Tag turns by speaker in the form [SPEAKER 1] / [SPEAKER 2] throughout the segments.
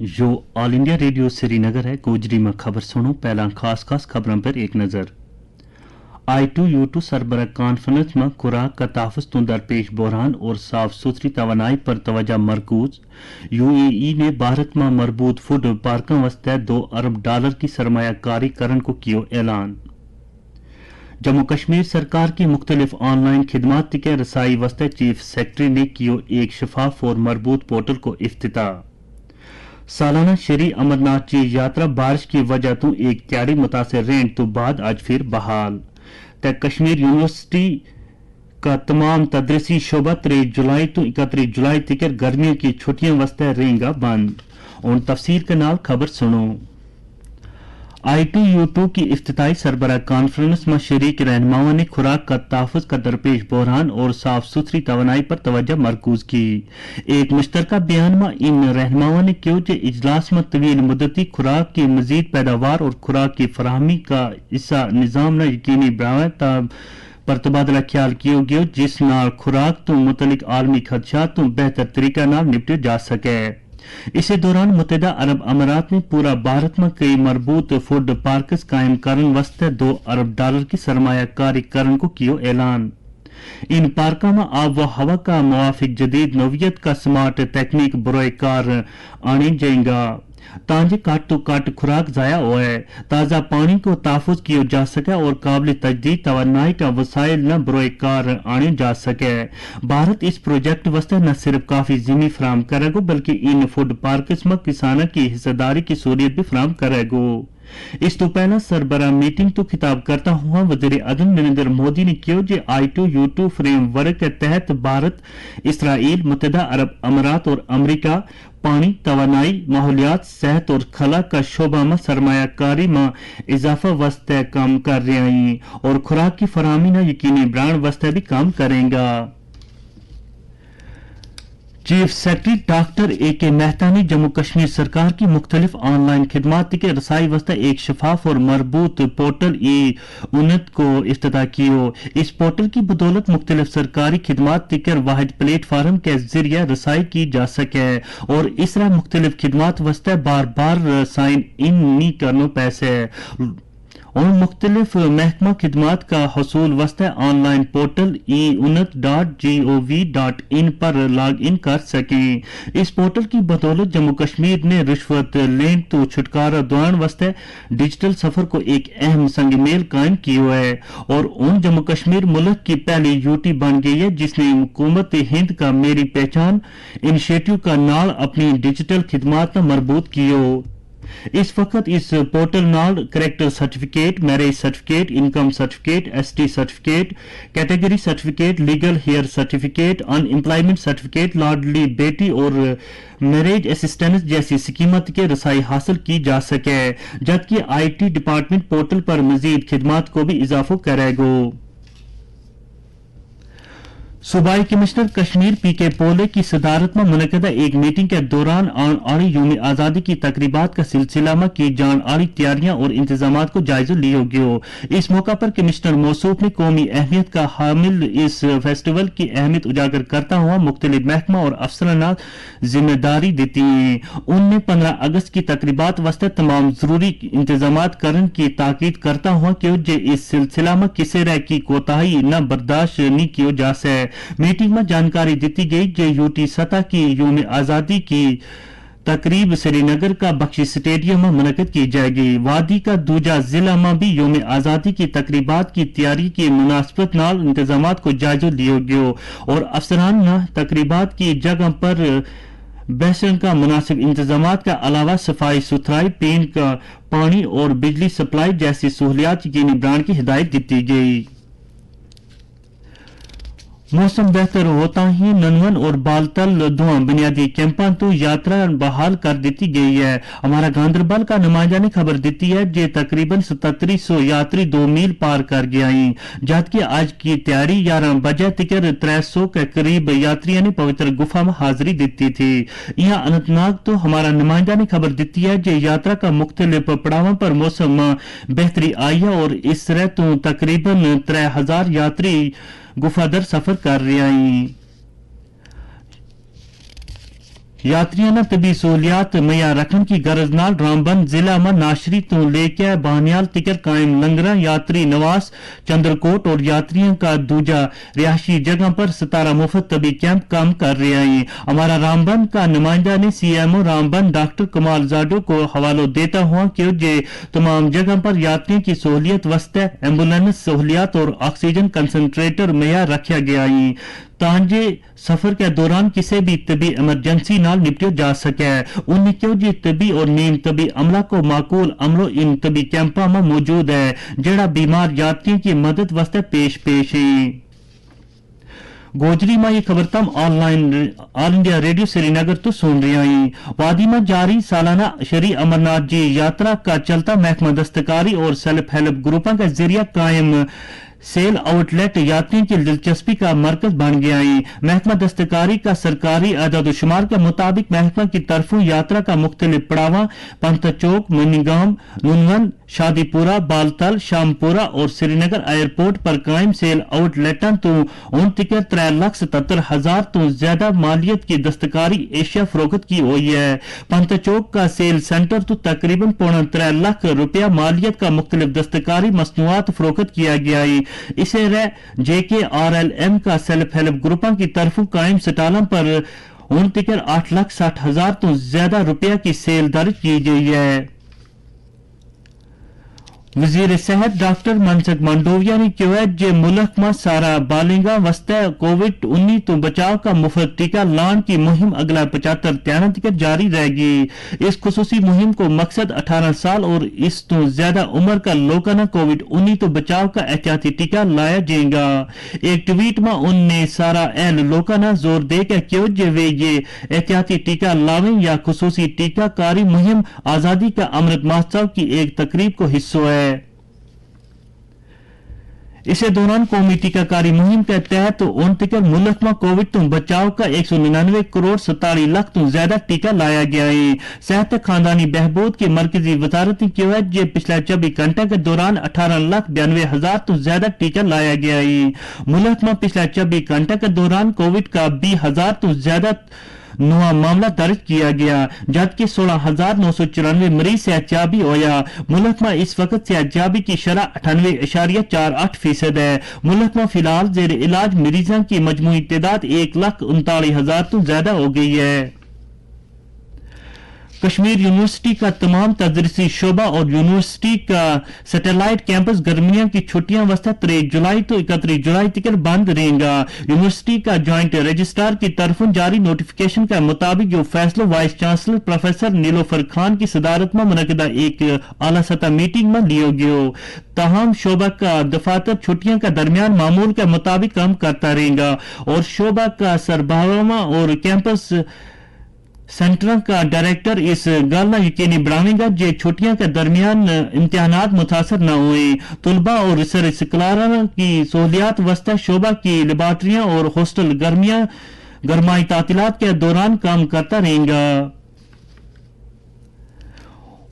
[SPEAKER 1] यो all India radio Srinagar है। गोजरी में खबर सुनो। पहला खास खबरों पर एक नजर। I2U2 सरबराह कॉन्फ्रेंस में खुराक का तहफ़्फ़ुज़ तो दरपेश बहरान और साफ सुथरी तवानाई पर तवज्जो मरकूज। UAE ने भारत में मरबूत फूड पार्कों वास्ते $2 अरब की सरमायाकारी करन को कियो ऐलान। जम्मू कश्मीर सरकार की मुख्तलिफ ऑनलाइन खिदमात के रसाई वास्ते चीफ सेक्रेटरी ने कियो एक शफाफ और मरबूत पोर्टल को इफ्तिताह। सालाना श्री अमरनाथ जी यात्रा बारिश की वजह तो एक त्यारी मुतासर रहने तो बाद आज फिर बहाल। तक कश्मीर यूनिवर्सिटी का तमाम तदरीसी शोबा 23 जुलाई तो 31 जुलाई तक गर्मियों की छुट्टियों वास्ते रहेगा बंद। और तफसीर के नाल खबर सुनो। I2U2 की इफ्तिताई सरबराह कॉन्फ्रेंस में शरीक रहनुमाओं ने खुराक का तहफ़्फ़ुज़ का दरपेश बहरान और साफ सुथरी तवानाई पर तवज्जो मरकूज की। एक मुश्तरका बयान में इन रहनुमाओं ने कहा कि इजलास में तवील मुद्दती खुराक की मजीद पैदावार और खुराक की फराहमी का इसा निज़ाम न यकीनी बनाया पर तबादला ख्याल किया गया जिस नाल खुराक तो मुतलिक आलमी खदशात तो बेहतर तरीका नाल निपटे जा सके। इसी दौरान मुत्तहिदा अरब अमारात ने पूरा भारत में कई मरबूत फूड पार्कस कायम करने वास्ते $2 अरब की सरमायाकारी करने को कियो ऐलान। इन पार्कों में आब व हवा का मुवाफिक जदीद नौवियत का स्मार्ट तकनीक बरोए कार आने जाएगा ताकि काट तो काट खुराक जाया होए, ताज़ा पानी को तहफ़्फ़ुज़ किया जा सके और काबिल तजदीद तवानाई का वसाइल न बरोए कार आने जा सके। भारत इस प्रोजेक्ट वास्ते न सिर्फ काफी ज़मीन फराम करेगा बल्कि इन फूड पार्कस में किसानों की हिस्सेदारी की सहूलियत भी फराम करेगा। इस तो पहला सरबराह मीटिंग तो खिताब करता हुआ वज़ीर-ए-आज़म नरेंद्र मोदी ने कहा कि I2U2 फ्रेमवर्क के तहत भारत, इसराइल, मुत्तहिदा अरब अमारात और अमेरिका पानी, तवानाई, माहौलियात, सेहत और खला का शोबा में सरमायाकारी में इजाफा वास्ते काम कर रहे हैं और खुराक की फराहमी न यकीनी बनाने वास्ते भी काम करेगा। Chief secretary doctor A.K. Mehta ने जम्मू कश्मीर सरकार की मुख्तलिफ ऑनलाइन खिदमात के रसाई वास्ते एक शफाफ और मरबूत पोर्टल उन्नत को इफ्तिताह कियो। इस पोर्टल की बदौलत मुख्तलिफ सरकारी खिदमात के वाहिद प्लेटफार्म के जरिए रसाई की जा सके और इस तरह मुख्तलिफ खिदमात वास्ते बार बार साइन इन नहीं करना पैसे और मुख्तलिफ महकमा खिदमात का हसूल वास्ते ऑनलाइन पोर्टल eUnat.gov.in पर लॉग इन कर सकें। इस पोर्टल की बदौलत जम्मू कश्मीर ने रिश्वत लेन तो छुटकारा दिलाने वास्ते डिजिटल सफर को एक अहम संग मेल कायम किया है और उन जम्मू कश्मीर मुल्क की पहली यूटी बन गई है जिसने हुकूमत हिंद का मेरी पहचान इनिशिएटिव का नाल अपनी डिजिटल खिदमात में मरबूत कियो। इस वक्त इस पोर्टल नाल character certificate, marriage certificate, income certificate, ST certificate, category certificate, legal heir certificate, unemployment certificate, Ladli Beti और मैरिज असिस्टेंस जैसी स्कीमत के रसाई हासिल की जा सके, जबकि IT डिपार्टमेंट पोर्टल पर मजीद खिदमात को भी इजाफा करेगा। सूबाई कमिश्नर कश्मीर PK पोले की सदारत में मुनक़दा एक मीटिंग के दौरान आने यौम आज़ादी की तकरीबात का सिलसिला में की जान आली तैयारियां और इंतजाम को जायजा लिया गया। इस मौका पर कमिश्नर मौसूफ ने कौमी अहमियत का हामिल इस फेस्टिवल की अहमियत उजागर करता हुआ मुख्तलिफ महकमा और अफसराना जिम्मेदारी दी। उनने 15 अगस्त की तकरीबात वास्ते तमाम जरूरी इंतजाम करने की ताकीद करता हुआ कि इस सिलसिला में किसी तरह की कोताही न बर्दाश्त नहीं की जा सके। मीटिंग में जानकारी दी गई कि यूटी सतह की यौम आज़ादी की तकरीब श्रीनगर का बख्शी स्टेडियम में मुनक़िद की जाएगी। वादी का दूजा जिला में भी यौम आज़ादी की तकरीबात की तैयारी की मुनासबत नाल इंतजामात को जायजा लिया गया और अफसरान ने तकरीबात की जगह पर बहसन का मुनासिब इंतजामात का अलावा सफाई सुथराई, पीने का पानी और बिजली सप्लाई जैसी सहूलियात यकीनी बनाने की हिदायत दी गई। मौसम बेहतर होता ही ननवन और बालतल धुआं बुनियादी कैंपों तो यात्रा बहाल कर दी गई है। हमारा गांधरबल का नुमाइंदा ने खबर दी है कि तकरीबन 7700 यात्री 2 मील पार कर गए, जबकि आज की तैयारी 11 बजे तक 300 के करीब यात्रियों ने पवित्र गुफा में हाजिरी दी थी। यहाँ अनंतनाग तो हमारा नुमाइंदा ने खबर दी है कि यात्रा का मुख्तलिफ पड़ावों पर मौसम में बेहतरी आई है और इस तरह तो तकरीबन 3000 यात्री गुफादर सफर कर रहे हैं। यात्रियों तबी सहूलियात मैार रखने की गरज नाल रामबन जिला में नाशरी तो लेके बानियाल तिकर कायम लंगरा यात्री नवास चंद्रकोट और यात्रियों का दूजा रिहायशी जगह पर 17 मुफ्त तबी कैंप काम कर रहे हैं। हमारा रामबन का नुमाइंदा ने सीएमओ रामबन डॉक्टर कमाल जाडो को हवालो देता हुआ कि जे तमाम जगह पर यात्रियों की सहूलियत वास्ते एम्बुलेंस सहूलियात और ऑक्सीजन कंसंट्रेटर मैार रखा गया है तांजे सफर के दौरान किसी भी तबी इमरजेंसी नाल निपटिया जा सके। उन्हें क्यों जी तबी और नीम तबी अमला को माकूल अमलो इन तबी कैंपा में मौजूद है जेड़ा बीमार यात्रियों की मदद वास्ते पेश है। गोजरी में ये खबर तम online all India radio Srinagar तो सुन रही हैं। वादी में जारी सालाना श्री अमरनाथ जी यात्रा का चलता महकमा दस्तकारी और सेल्फ हेल्प ग्रुपों का जरिया कायम सेल आउटलेट यात्रियों की दिलचस्पी का मरकज बन गया है। महकमा दस्तकारी का सरकारी आदादोशुमार के मुताबिक महकमा की तरफों यात्रा का मुख्तलिफ पड़ावा पंथचौक मनीगांव नुनवन शादीपुरा बालतल शामपुरा और श्रीनगर एयरपोर्ट पर कायम सेल आउटलेटन तो उन तिकर 3,77,000 तो ज्यादा मालियत की दस्तकारी एशिया फरोख्त की हुई है। पंथचौक का सेल सेंटर तो तकरीबन 3.25 लाख रुपया मालियत का मुख्तलिफ दस्तकारी मसनूआत फरोख्त किया गया है। इसे JKRLM का सेल्फ हेल्प ग्रुपों की तरफ कायम स्टालों पर उन तिकर 8,60,000 तो ज्यादा रुपया की सेल दर्ज की गई है। वजीर सेहत डॉक्टर मनसुख मंडोविया ने कहा जे मुल्क में सारा बालिगा वस्ते कोविड-19 तो बचाव का मुफ्त टीका लाने की मुहिम अगला 75 त्यान तक जारी रहेगी। इस खुसूसी मुहिम को मकसद 18 साल और इस तो ज्यादा उम्र का लोगों ने कोविड-19 तो बचाव का एहतियाती टीका लाया जाएगा। एक ट्वीट में उनने सारा एहल लोगों ने जोर देकर कहा जे वे ये एहतियाती टीका लावें या खुसूसी टीकाकारी मुहिम आजादी का अमृत महोत्सव की एक तकरीब को हिस्सा है। इसे दौरान कौमी टीकाकारी मुहिम के तहत उन तिकर मुल्क में कोविड तो बचाव का 199 करोड़ 47 लाख तो ज्यादा टीका लाया गया है। सेहत खानदानी बहबूद की मरकजी वजारत ने कहा है पिछले 24 घंटे के दौरान 18,92,000 तो ज्यादा टीका लाया गया है। मुल्क में पिछले 24 घंटे के दौरान कोविड का 20,000 तो ज्यादा नया मामला दर्ज किया गया जबकि 16,994 मरीज सेहतयाबी होया। मुल्क में इस वक्त सेहतयाबी की शरह 98.48% है। मुल्क में फिलहाल जेर इलाज मरीजों की मजमूई तादाद 1,39,000 तो ज्यादा हो गई है। कश्मीर यूनिवर्सिटी का तमाम तदरीसी शोबा और यूनिवर्सिटी का सैटेलाइट कैंपस गर्मियों की छुट्टियां वास्ते 23 जुलाई तो 31 जुलाई तक बंद रहेगा। यूनिवर्सिटी का ज्वाइंट रजिस्ट्रार की तरफ जारी नोटिफिकेशन के मुताबिक जो फैसला vice chancellor professor Nilofar Khan की सदारत में मुनक़दा एक आला सतह मीटिंग में लिया गया। ताहम शोबा का दफातर छुट्टियों का दरमियान मामूल के मुताबिक काम करता रहेगा और शोबा का सरबराह और कैंपस सेंटर का डायरेक्टर इस गल यकीनी बनावेगा जे छुट्टियों के दरमियान इम्तिहानात मुतासर न हुए। तुलबा और रिसर्च स्कॉलर की सहूलियात वास्ते शोबा की लेबॉर्ट्रियां और हॉस्टल गरमाई तातीलात के दौरान काम करता रहेगा।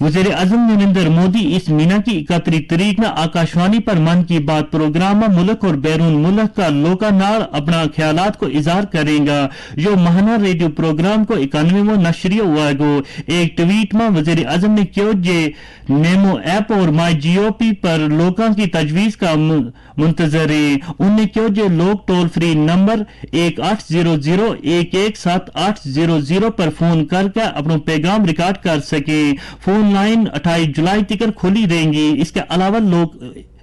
[SPEAKER 1] वज़ीर आज़म नरेंद्र मोदी इस महीना की 31 तारीख में आकाशवाणी पर मन की बात प्रोग्राम में मुल्क और बैरून मुल्क का लोका नाल अपना ख्यालात को इजहार करेगा। जो महाना रेडियो प्रोग्राम को 91वां नशरिया हुआ गो। एक ट्वीट में वज़ीर आज़म ने कहा जे नेमो ऐप और माई जीओपी पर लोगों की तजवीज का मुंतजर है। उन्हें कहा जे लोग टोल फ्री नंबर 1800-117800 पर फोन करके अपना पैगाम रिकॉर्ड कर सके। फोन लाइन 28 जुलाई तक खुली रहेंगी। इसके अलावा लोग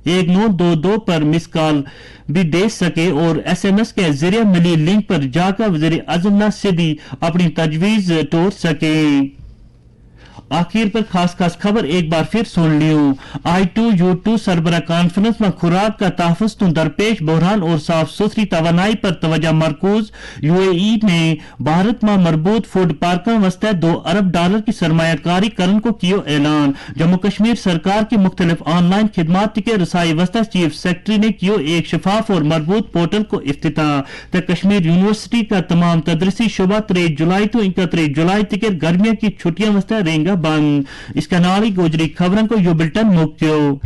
[SPEAKER 1] 1922 पर मिस कॉल भी दे सके और SMS के जरिए मिली लिंक पर जाकर वज़ीर आज़म सीधी अपनी तजवीज तोड़ सके। आखिर पर खास खबर एक बार फिर सुन लियो। I2U2 सरबरा कॉन्फ्रेंस में खुराक का तहफ़्फ़ुज़ तो दरपेश बहरान और साफ सुथरी तवानाई पर तवज्जो मरकूज। UAE ने भारत में मरबूत फूड पार्कों वास्ते $2 अरब की सरमायाकारी करने को किया ऐलान। जम्मू कश्मीर सरकार की मुख्तलिफ ऑनलाइन खिदमात के रसाई वास्ते चीफ सेक्रेटरी ने किया एक शफाफ और मरबूत पोर्टल को इफ्तिताह। तो कश्मीर यूनिवर्सिटी का तमाम तदरीसी शोबा 23 जुलाई तो 31 जुलाई तक गर्मियों की छुट्टियां वास्ते रहेगा बंद। इसका नाल ही गोजरी खबरों को यो बुलेटिन मुक्यो।